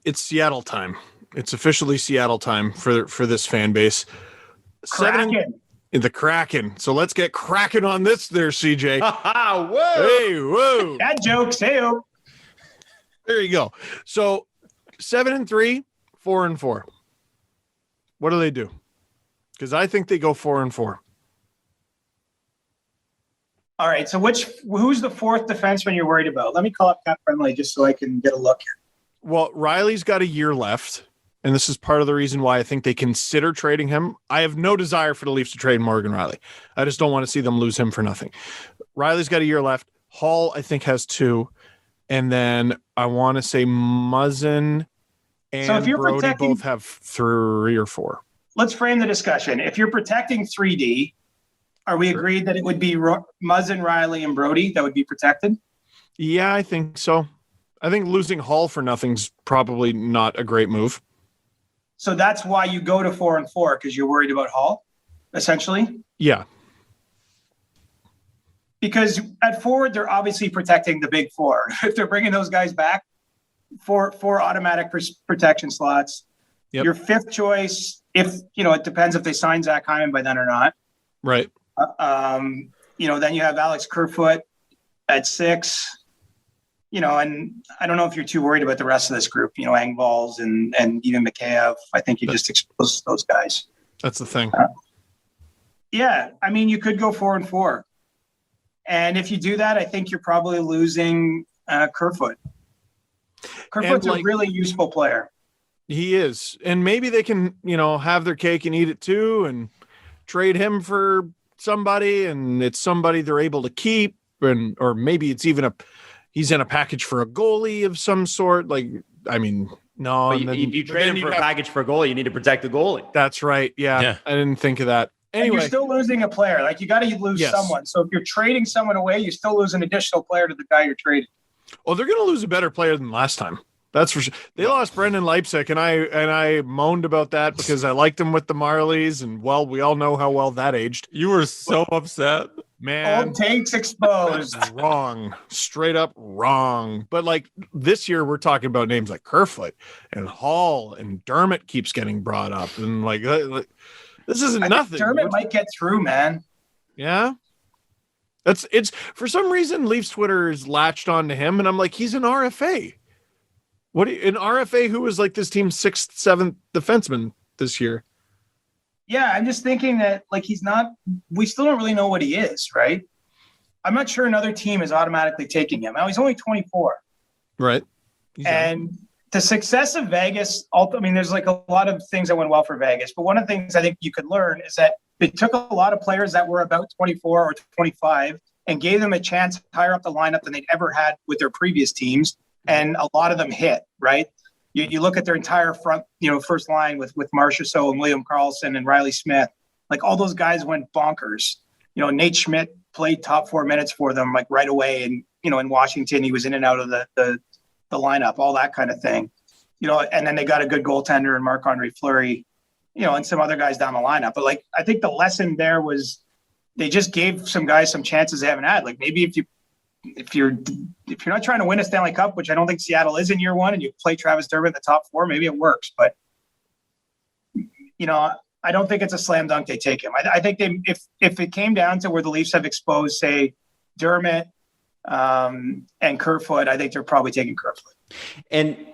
It's Seattle time. It's officially Seattle time for this fan base. The Kraken. So let's get cracking on this there, CJ. Whoa. Hey, whoa. Bad jokes. Hey-o. There you go. So 7-3, 4-4. What do they do? Because I think they go 4-4. All right. So who's the fourth defenseman you're worried about? Let me call up Cap Friendly just so I can get a look here. Well, Riley's got a year left, and this is part of the reason why I think they consider trading him. I have no desire for the Leafs to trade Morgan Riley. I just don't want to see them lose him for nothing. Riley's got a year left. Hall, I think, has 2. And then I want to say Muzzin and Brody both have 3 or 4. Let's frame the discussion. If you're protecting 3D, are we agreed that it would be Muzzin, Riley, and Brody that would be protected? Yeah, I think so. I think losing Hall for nothing's probably not a great move. So that's why you go to 4-4, because you're worried about Hall, essentially? Yeah. Because at forward, they're obviously protecting the big 4. If they're bringing those guys back, four automatic protection slots. Yep. Your fifth choice, if it depends if they sign Zach Hyman by then or not. Right. Then you have Alex Kerfoot at 6. And I don't know if you're too worried about the rest of this group. Engvalls and even Mikheyev. I think you just expose those guys. That's the thing. Yeah, I mean, you could go 4-4. And if you do that, I think you're probably losing Kerfoot. Kerfoot's a really useful player. He is. And maybe they can, have their cake and eat it too and trade him for somebody, and it's somebody they're able to keep, or maybe it's even he's in a package for a goalie of some sort. No. But if you trade him for a package for a goalie, you need to protect the goalie. That's right. Yeah. I didn't think of that. Anyway, and you're still losing a player. Like, you got to lose someone. So if you're trading someone away, you still lose an additional player to the guy you're trading. Well, they're going to lose a better player than last time. That's for sure. They lost Brendan Leipsic, and I moaned about that because I liked him with the Marlies, and we all know how well that aged. You were so upset, man. Old takes exposed. Wrong, straight up wrong. But this year, we're talking about names like Kerfoot and Hall, and Dermott keeps getting brought up, and this isn't nothing. Dermott might get through, man. Yeah. It's for some reason Leafs Twitter is latched onto him, and I'm like, he's an RFA. An RFA who was this team's 6th, 7th defenseman this year? Yeah, I'm just thinking that he's not. We still don't really know what he is, right? I'm not sure another team is automatically taking him. Now he's only 24, right? And the success of Vegas. There's a lot of things that went well for Vegas, but one of the things I think you could learn is that they took a lot of players that were about 24 or 25 and gave them a chance higher up the lineup than they'd ever had with their previous teams. And a lot of them hit, right? You look at their entire front, first line with Marchessault and William Karlsson and Riley Smith. All those guys went bonkers. Nate Schmidt played top 4 minutes for them right away. And, in Washington, he was in and out of the lineup, all that kind of thing. And then they got a good goaltender in Marc-Andre Fleury, and some other guys down the lineup. But I think the lesson there was they just gave some guys some chances they haven't had. Maybe if you're not trying to win a Stanley Cup, which I don't think Seattle is in year 1, and you play Travis Dermott in the top 4, maybe it works. But, I don't think it's a slam dunk they take him. I think if it came down to where the Leafs have exposed, say, Dermott and Kerfoot, I think they're probably taking Kerfoot. And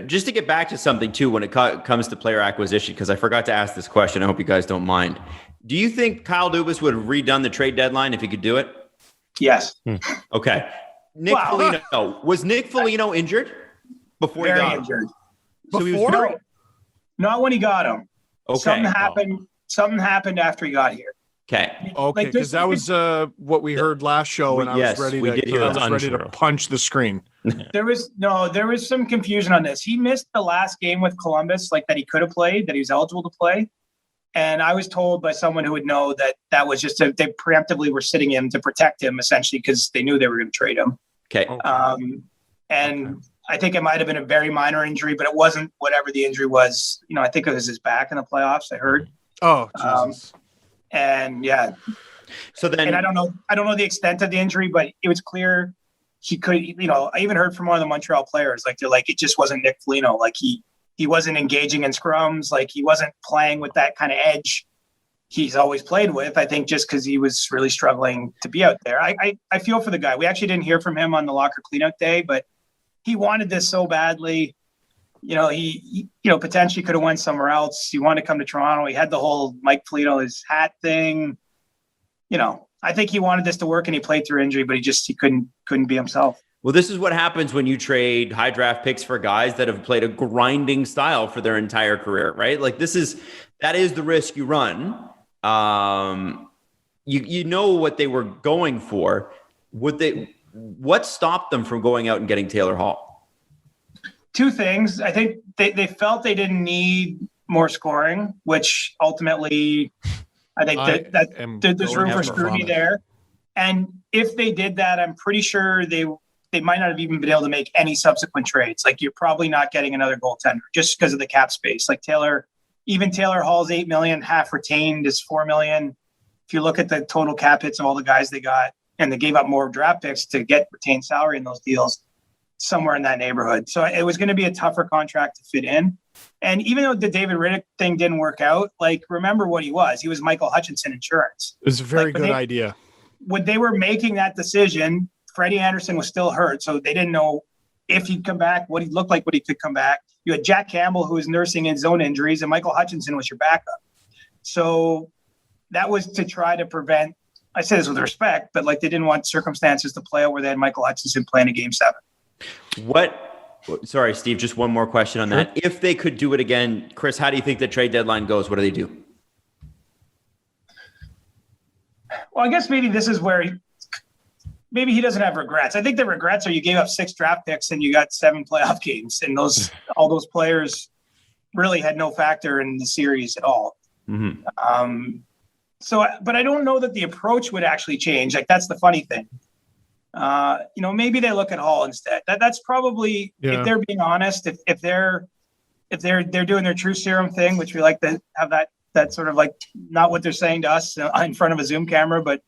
just to get back to something, too, when it comes to player acquisition, because I forgot to ask this question. I hope you guys don't mind. Do you think Kyle Dubas would have redone the trade deadline if he could do it? Yes. Okay. Foligno. Was Nick Foligno injured before he got injured? Him? So he was very... Not when he got him. Okay. Something happened after he got here. Okay. Okay, because that was what we heard last show, and I was ready to punch the screen. There was some confusion on this. He missed the last game with Columbus, that he could have played, that he was eligible to play. And I was told by someone who would know that was just they preemptively were sitting him to protect him, essentially, because they knew they were going to trade him. Okay. I think it might have been a very minor injury, but it wasn't whatever the injury was. I think it was his back in the playoffs, I heard. Oh, Jesus. And yeah. So then, and I don't know the extent of the injury, but it was clear he could, I even heard from one of the Montreal players, like, they're like, it just wasn't Nick Foligno. Like he wasn't engaging in scrums. Like he wasn't playing with that kind of edge he's always played with. I think just because he was really struggling to be out there. I feel for the guy. We actually didn't hear from him on the locker cleanout day, but he wanted this so badly. He potentially could have went somewhere else. He wanted to come to Toronto. He had the whole Mike Foligno, his hat thing. I think he wanted this to work, and he played through injury, but he couldn't be himself. Well, this is what happens when you trade high draft picks for guys that have played a grinding style for their entire career, right? Like that is the risk you run. You know what they were going for. What stopped them from going out and getting Taylor Hall? Two things. I think they felt they didn't need more scoring, which ultimately I think there's room for scrutiny there. And if they did that, I'm pretty sure they might not have even been able to make any subsequent trades. Like you're probably not getting another goaltender just because of the cap space. Like Taylor Hall's $8 million, half retained is $4 million. If you look at the total cap hits of all the guys they got, and they gave up more draft picks to get retained salary in those deals, somewhere in that neighborhood. So it was going to be a tougher contract to fit in. And even though the David Riddick thing didn't work out, like remember what he was. He was Michael Hutchinson insurance. It was a very good idea. When they were making that decision, Freddie Anderson was still hurt, so they didn't know if he'd come back, what he looked like, what he could come back. You had Jack Campbell, who was nursing his own injuries, and Michael Hutchinson was your backup. So that was to try to prevent, I say this with respect, but like they didn't want circumstances to play out where they had Michael Hutchinson playing a Game 7. Sorry, Steve, just one more question on that. If they could do it again, Chris, how do you think the trade deadline goes? What do they do? Well, I guess maybe this is where maybe he doesn't have regrets. I think the regrets are you gave up 6 draft picks and you got 7 playoff games, and all those players really had no factor in the series at all. Mm-hmm. But I don't know that the approach would actually change. Like that's the funny thing. Maybe they look at Hall instead. That's probably, if they're being honest, if they're doing their true serum thing, which we like to have that sort of like not what they're saying to us in front of a Zoom camera, but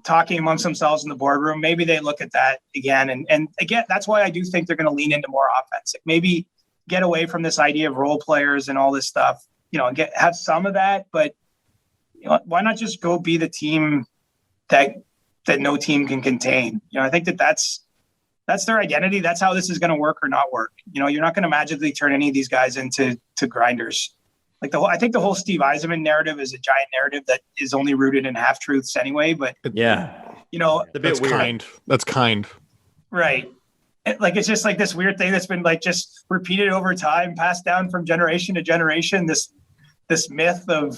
talking amongst themselves in the boardroom, maybe they look at that again. And again, that's why I do think they're going to lean into more offense. Like maybe get away from this idea of role players and all this stuff, have some of that, but why not just go be the team that no team can contain? I think that's their identity. That's how this is going to work or not work. You're not going to magically turn any of these guys into grinders. Like I think the whole Steve Yzerman narrative is a giant narrative that is only rooted in half truths anyway. But yeah, it's a bit weird. That's kind. Right. Like it's just like this weird thing that's been like just repeated over time, passed down from generation to generation. This myth of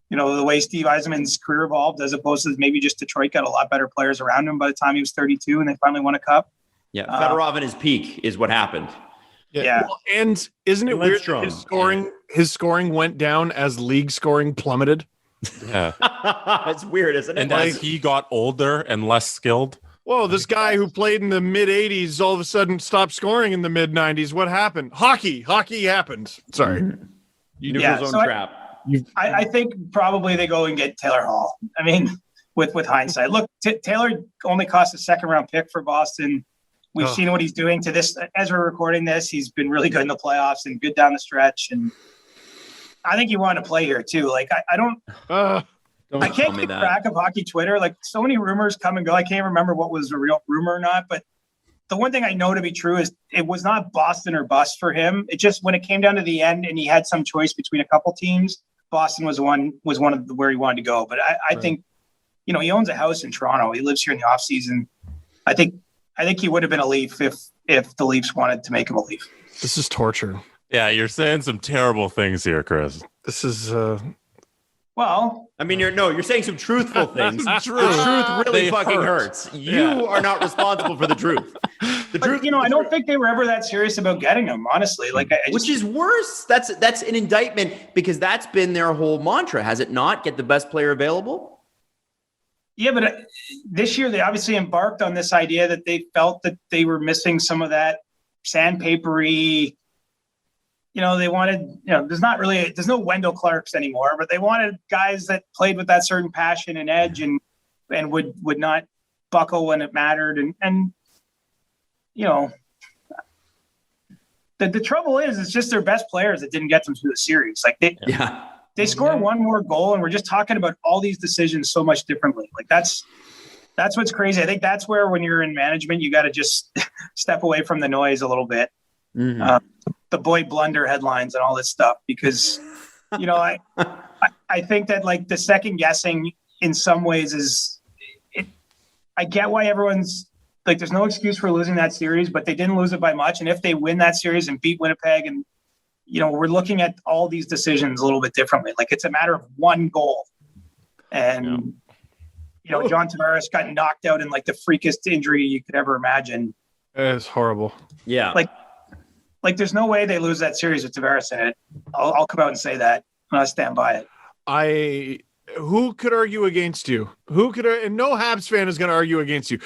the way Steve Yzerman's career evolved, as opposed to maybe just Detroit got a lot better players around him by the time he was 32 and they finally won a cup. Yeah, Fedorov in his peak is what happened. Yeah. Well, and isn't it weird that his scoring went down as league scoring plummeted? Yeah. It's weird, isn't it? And as he got older and less skilled. Whoa, this guy who played in the mid 80s all of a sudden stopped scoring in the mid 90s. What happened? Hockey happened. Sorry. You knew his own trap. I think probably they go and get Taylor Hall. I mean, with hindsight, look, Taylor only cost a 2nd-round pick for Boston. We've seen what he's doing to this. As we're recording this, he's been really good in the playoffs and good down the stretch. And I think he wanted to play here too. Like I can't keep track of hockey Twitter. Like so many rumors come and go. I can't remember what was a real rumor or not. But the one thing I know to be true is it was not Boston or bust for him. It just when it came down to the end and he had some choice between a couple teams, Boston was one of where he wanted to go. But I think he owns a house in Toronto. He lives here in the off season. I think he would have been a Leaf if the Leafs wanted to make him a Leaf. This is torture. Yeah, you're saying some terrible things here, Chris. This is well. I mean, you're saying some truthful things. The truth really fucking hurts. You are not responsible for the truth. I don't think they were ever that serious about getting him, honestly. Which is worse. That's an indictment because that's been their whole mantra, has it not? Get the best player available. Yeah, but this year they obviously embarked on this idea that they felt that they were missing some of that sandpapery. They wanted, there's no Wendell Clarks anymore, but they wanted guys that played with that certain passion and edge and would not buckle when it mattered. And you know, the trouble is, it's just their best players that didn't get them through the series. Like they score one more goal, and we're just talking about all these decisions so much differently. Like that's what's crazy. I think that's where, when you're in management, you got to just step away from the noise a little bit. The boy blunder headlines and all this stuff, because, you know, I think that, like, the second guessing in some ways I get why everyone's like, there's no excuse for losing that series, but they didn't lose it by much. And if they win that series and beat Winnipeg, and, you know, we're looking at all these decisions a little bit differently. Like, it's a matter of one goal. And, you know, John Tavares got knocked out in, like, the freakiest injury you could ever imagine. It's horrible. Yeah. Like there's no way they lose that series with Tavares in it. I'll come out and say that, and I'll stand by it. Who could argue against you? And no Habs fan is going to argue against you.